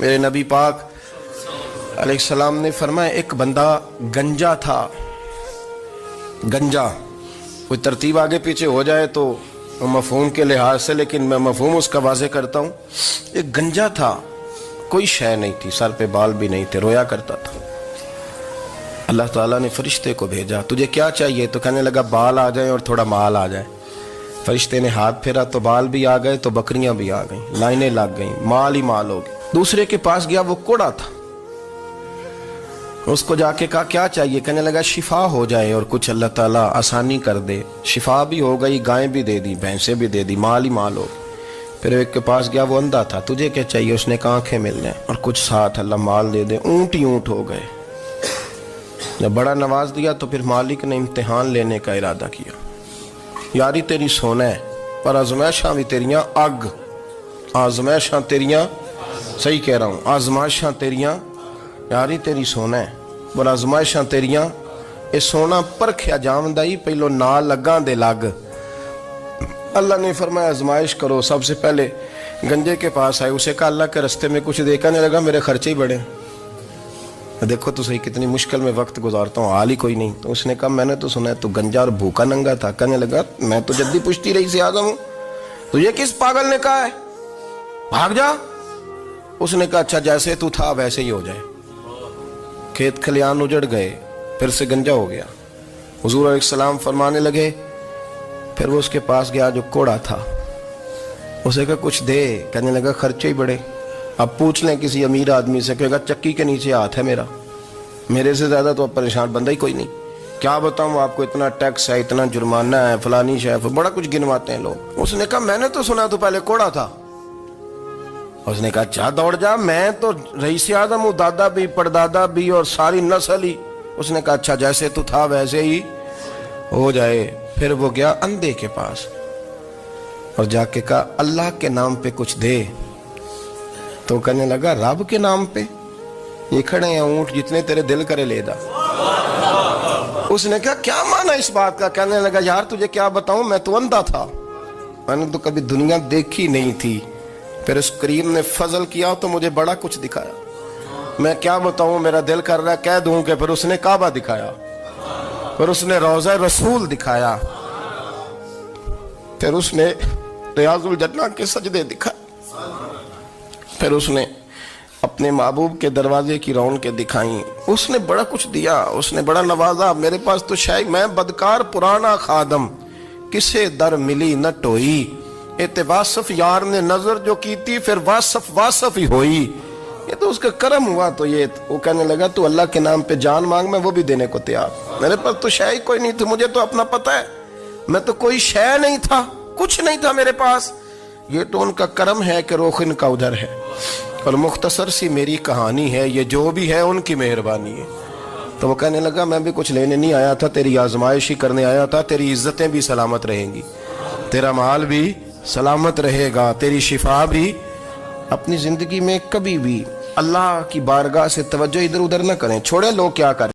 میرے نبی پاک علیہ السلام نے فرمایا ایک بندہ گنجا تھا. گنجا کوئی ترتیب آگے پیچھے ہو جائے تو مفہوم کے لحاظ سے، لیکن میں مفہوم اس کا واضح کرتا ہوں. ایک گنجا تھا، کوئی شے نہیں تھی، سر پہ بال بھی نہیں تھے، رویا کرتا تھا. اللہ تعالیٰ نے فرشتے کو بھیجا، تجھے کیا چاہیے؟ تو کہنے لگا بال آ جائیں اور تھوڑا مال آ جائے. فرشتے نے ہاتھ پھیرا تو بال بھی آ گئے تو بکریاں بھی آ گئیں، لائنیں لگ گئیں، مال ہی مال ہو گئے. دوسرے کے پاس گیا، وہ کوڑا تھا. اس کو جا کے کہا کیا چاہیے؟ کہنے لگا شفا ہو جائے اور کچھ اللہ تعالیٰ آسانی کر دے. شفا بھی ہو گئی، گائیں بھی دے دی، بھینسیں بھی دے دی، مال ہی مال ہو گئی. پھر ایک کے پاس گیا، وہ اندھا تھا، تجھے کیا چاہیے؟ اس نے کہا آنکھیں مل جائیں اور کچھ ساتھ اللہ مال دے دے. اونٹ ہی اونٹ ہو گئے. جب بڑا نواز دیا تو پھر مالک نے امتحان لینے کا ارادہ کیا. یاری تیری سونا ہے پر آزمائشاں بھی تیریاں اگ. آزمائشاں تیریاں، صحیح کہہ رہا ہوں، آزمائشاں تیریاں، یاری تیری سونا ہے پر آزمائشاں تیریاں. اے سونا پرکھیا جاوندا ہی پہلو نال لگاں دے لگ. اللہ نے فرمایا آزمائش کرو. سب سے پہلے گنجے کے پاس آئے، اسے کہا اللہ کے رستے میں کچھ دے. کہنے لگا میرے خرچے ہی بڑے. دیکھو تو صحیح کتنی مشکل میں وقت گزارتا ہوں، حال ہی کوئی نہیں. تو اس نے کہا میں نے تو سنا ہے تو گنجا اور بھوکا ننگا تھا. کہنے لگا میں تو جدی پشتی رئیس اعظم ہوں، تو یہ کس پاگل نے کہا ہے بھاگ جا؟ اس نے کہا اچھا جیسے تو تھا ویسے ہی ہو جائے. کھیت کھلیان اجڑ گئے، پھر سے گنجا ہو گیا. حضور علیہ السلام فرمانے لگے. پھر وہ اس کے پاس گیا جو کوڑا تھا، اسے کہا کچھ دے. کہنے لگا خرچے ہی بڑے. اب پوچھ لیں کسی امیر آدمی سے، کہے گا چکی کے نیچے ہاتھ ہے میرا، میرے سے زیادہ تو اب پریشان بندہ ہی کوئی نہیں. کیا بتاؤں آپ کو، اتنا ٹیکس ہے، اتنا جرمانہ ہے، فلانی شے، بڑا کچھ گنواتے ہیں لوگ. اس نے کہا میں نے تو سنا تو پہلے کوڑا تھا. اس نے کہا اچھا دوڑ جا، میں تو رئیس اعظم ہوں، دادا بھی پردادا بھی اور ساری نسل ہی. اس نے کہا اچھا جیسے تو تھا ویسے ہی ہو جائے. پھر وہ گیا اندھے کے پاس اور جا کے کہا اللہ کے نام پہ کچھ دے. تو کہنے لگا رب کے نام پہ؟ یہ کھڑے ہیں اونٹ، جتنے تیرے دل کرے لے دا. اس نے کہا کیا معنی اس بات کا؟ کہنے لگا یار تجھے کیا بتاؤں، میں تو اندھا تھا، میں نے تو کبھی دنیا دیکھی نہیں تھی. پھر اس کریم نے فضل کیا تو مجھے بڑا کچھ دکھایا. میں کیا بتاؤں، میرا دل کر رہا ہے کہہ دوں کہ پھر اس نے کعبہ دکھایا، پھر اس نے روضہ رسول دکھایا، پھر اس نے ریاض الجنہ کے سجدے دکھائے، پھر اس نے اپنے محبوب کے دروازے کی رونقیں دکھائیں. اس نے بڑا کچھ دیا، اس نے بڑا نوازا. میرے پاس تو شاید میں بدکار پرانا خادم، کسے در ملی نہ ٹوئی. واصف یار نے نظر جو کی تھی پھر واصف ہی ہوئی. یہ تو اس کا کرم ہوا. تو یہ وہ کہنے لگا تو اللہ کے نام پہ جان مانگ، میں وہ بھی دینے کو تیار. میرے پاس تو شے کوئی نہیں تھی، مجھے تو اپنا پتہ ہے، میں تو کوئی شے نہیں تھا، کچھ نہیں تھا میرے پاس. یہ تو ان کا کرم ہے کہ رخ ان کا ادھر ہے. اور مختصر سی میری کہانی ہے، یہ جو بھی ہے ان کی مہربانی ہے. تو وہ کہنے لگا میں بھی کچھ لینے نہیں آیا تھا، تیری آزمائش ہی کرنے آیا تھا. تیری عزتیں بھی سلامت رہیں گی، تیرا مال بھی سلامت رہے گا، تیری شفا بھی. اپنی زندگی میں کبھی بھی اللہ کی بارگاہ سے توجہ ادھر ادھر نہ کریں، چھوڑیں لوگ کیا کریں.